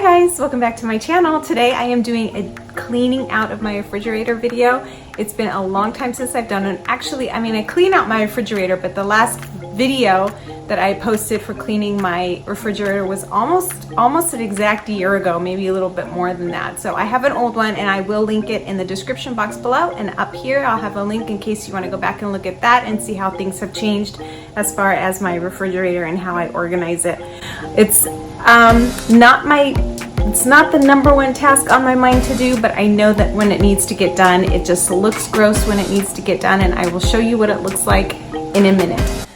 Hi guys, welcome back to my channel. Today I am doing a cleaning out of my refrigerator video. It's been a long time since I've done it. Actually, I clean out my refrigerator, but the last video that I posted for cleaning my refrigerator was almost an exact year ago, maybe a little bit more than that. So I have an old one and I will link it in the description box below, and up here I'll have a link in case you want to go back and look at that and see how things have changed as far as my refrigerator and how I organize it. It's not the number one task on my mind to do, but I know that when it needs to get done, it just looks gross when it needs to get done, and I will show you what it looks like in a minute.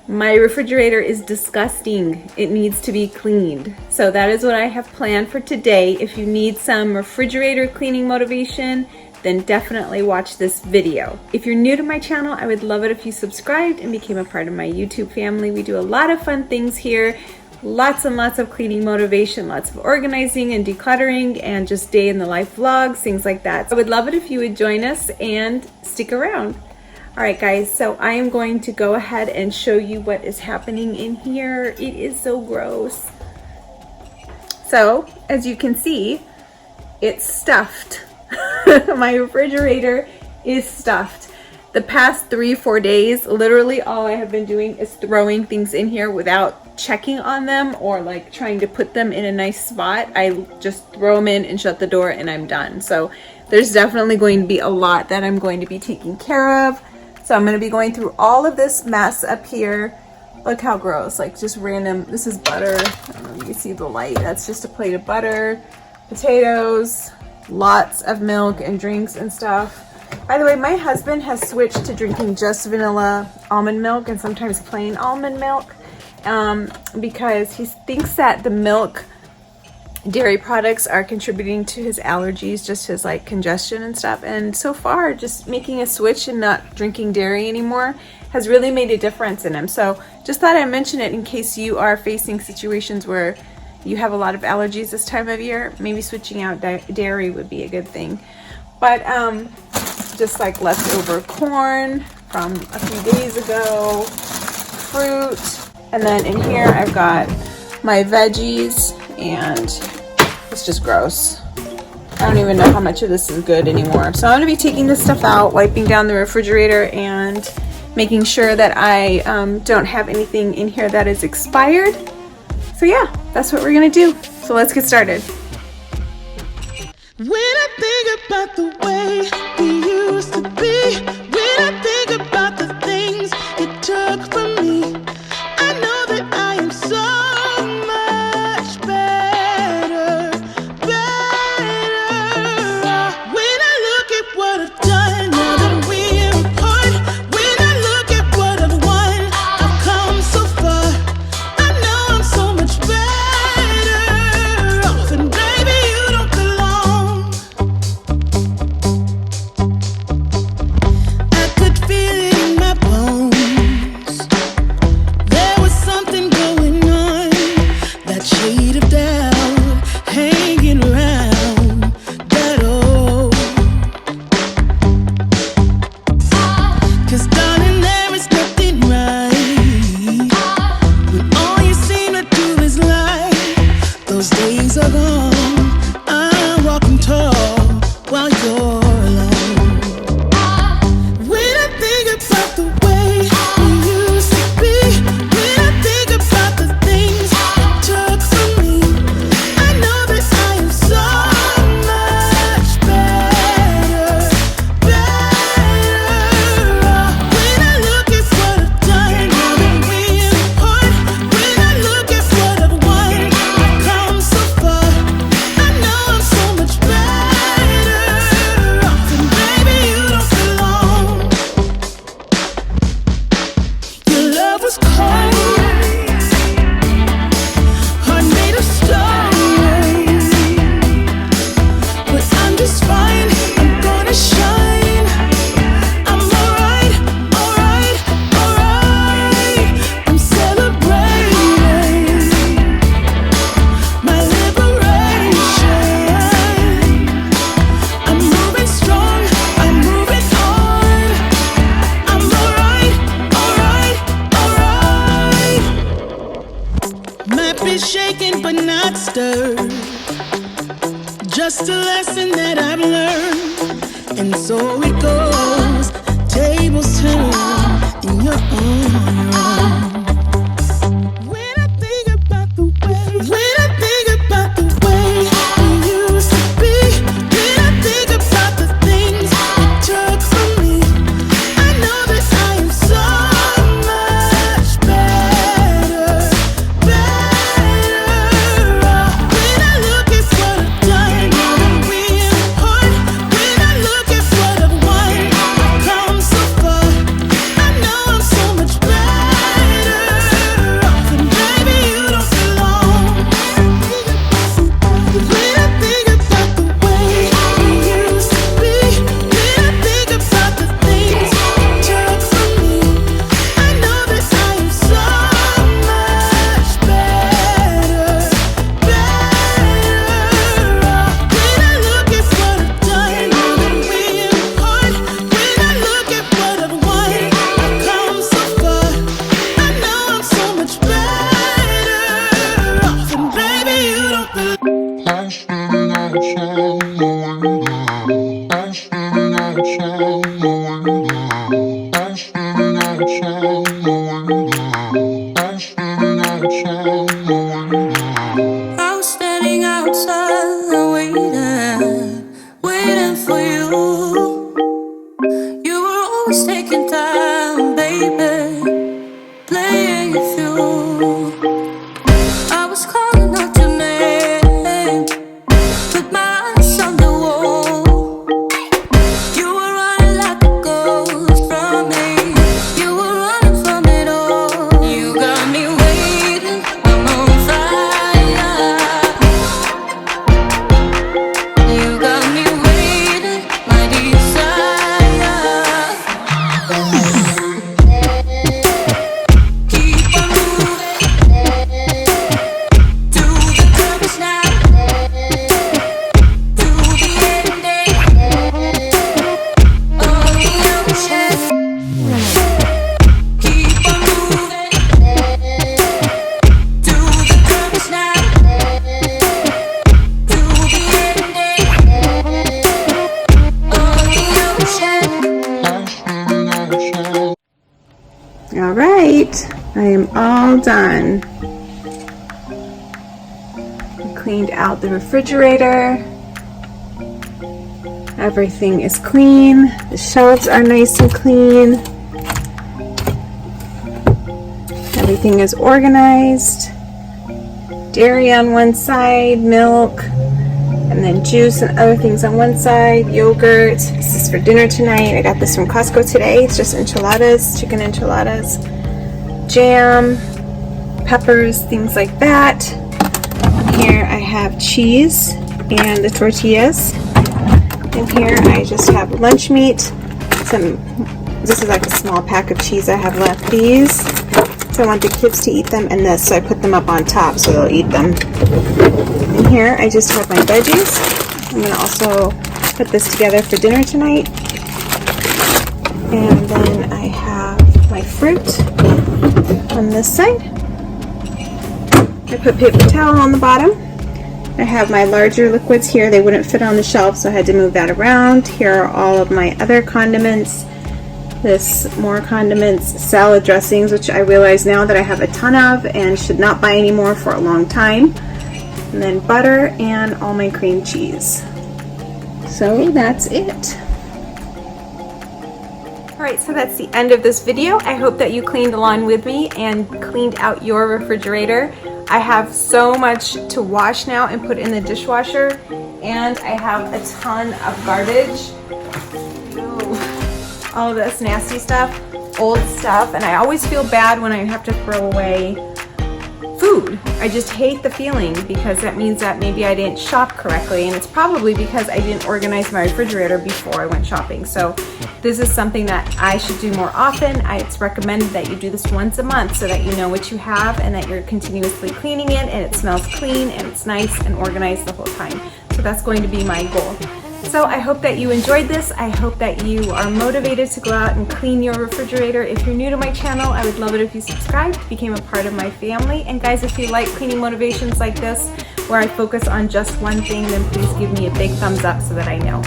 My refrigerator is disgusting. It needs to be cleaned. So that is what I have planned for today. If you need some refrigerator cleaning motivation, then definitely watch this video. If you're new to my channel, I would love it if you subscribed and became a part of my YouTube family. We do a lot of fun things here. Lots and lots of cleaning motivation, lots of organizing and decluttering, and just day in the life vlogs, things like that. So I would love it if you would join us and stick around. All right guys, so I am going to go ahead and show you what is happening in here. It is so gross. So as you can see, it's stuffed. My refrigerator is stuffed. The past 3-4 days, literally all I have been doing is throwing things in here without checking on them or like trying to put them in a nice spot. I just throw them in and shut the door and I'm done. So there's definitely going to be a lot that I'm going to be taking care of. So I'm going to be going through all of this mess up here. Look how gross, like just random. This is butter. I don't know if you can see the light. That's just a plate of butter, potatoes, lots of milk and drinks and stuff. By the way, my husband has switched to drinking just vanilla almond milk and sometimes plain almond milk because he thinks that the milk dairy products are contributing to his allergies, just his like congestion and stuff. And so far, just making a switch and not drinking dairy anymore has really made a difference in him. So just thought I'd mention it in case you are facing situations where you have a lot of allergies this time of year. Maybe switching out dairy would be a good thing. But just like leftover corn from a few days ago, fruit, and then in here I've got my veggies, and it's just gross. I don't even know how much of this is good anymore. So I'm gonna be taking this stuff out, wiping down the refrigerator, and making sure that I don't have anything in here that is expired. So yeah, that's what we're gonna do. So let's get started. When I think about the way we used to be, when I think about the things you took from me, I know that I am so much better. When I look at what I've done, now that we're apart, when I look at what I've won, I've come so far. I know I'm so much better off, and baby, you don't belong. I could feel it in my bones. There was something going on, that shade of doubt hanging around that old. 'Cause darling, there is nothing right when all you seem to do is lie. Those days are gone. I'm walking tall while you're alone. When I think about the way we used to be, when I think about the things you took from me, I know that I am so much better. When I look at what I've done, now that we're apart, when I look at what I've won, I've come so far. I know I'm so much better Just a lesson that I've learned, and so it goes. Tables turn, and you're on your own. When I think about the way we used to be, when I think about the things you took from me, I know that I am so much better off. When I look at what I've done, now that we're apart, when I look at what I've won, I've come so far. I know I'm so much better off, and baby, you don't belong. When I think about the way we used to be, when I think about the things you took from me, I know that I am so much better off. When I look at what I've done, now that we're apart, when I look at what I've won, I've come so far. I know I'm so much better off, and baby, you don't belong. I'm standing outside the window. I'm standing outside the window. I'm standing outside the window. I'm standing outside the window. I was standing outside waiting for you. You were always taking time, baby, playing it through. I was calling out your name, with my eyes on the wall. You were running like a ghost from me. You were running from it all. You got me waiting, I'm on fire. You got me waiting, my desire. Keep on moving to the purpose now, to the ending of the ocean. Keep on moving to the purpose now, to the ending of the ocean. I'm standing outside. All right, I am all done. I cleaned out the refrigerator. Everything is clean. The shelves are nice and clean. Everything is organized. Dairy on one side, milk, and then juice and other things on one side, yogurt. This is for dinner tonight. I got this from Costco today. It's just enchiladas, chicken enchiladas, jam, peppers, things like that. Here I have cheese and the tortillas. And here I just have lunch meat. This is like a small pack of cheese I have left. These, so I want the kids to eat them, and this, so I put them up on top so they'll eat them. And here I just have my veggies. I'm going to also put this together for dinner tonight. And then I have my fruit on this side. I put paper towel on the bottom. I have my larger liquids here. They wouldn't fit on the shelf, so I had to move that around. Here are all of my other condiments. This, more condiments, salad dressings, which I realize now that I have a ton of and should not buy any more for a long time. And then butter and all my cream cheese. So that's it. Alright, so that's the end of this video. I hope that you cleaned along with me and cleaned out your refrigerator. I have so much to wash now and put in the dishwasher, and I have a ton of garbage. Ooh, all of this nasty stuff, old stuff, and I always feel bad when I have to throw away food. I just hate the feeling, because that means that maybe I didn't shop correctly, and it's probably because I didn't organize my refrigerator before I went shopping. So this is something that I should do more often. It's recommended that you do this once a month so that you know what you have and that you're continuously cleaning it and it smells clean and it's nice and organized the whole time. So that's going to be my goal. So I hope that you enjoyed this. I hope that you are motivated to go out and clean your refrigerator. If you're new to my channel, I would love it if you subscribed, became a part of my family. And guys, if you like cleaning motivations like this, where I focus on just one thing, then please give me a big thumbs up so that I know.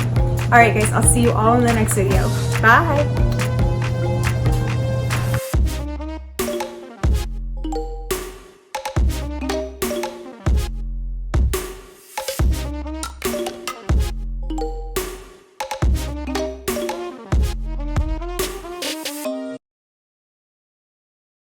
All right, guys, I'll see you all in the next video. Bye.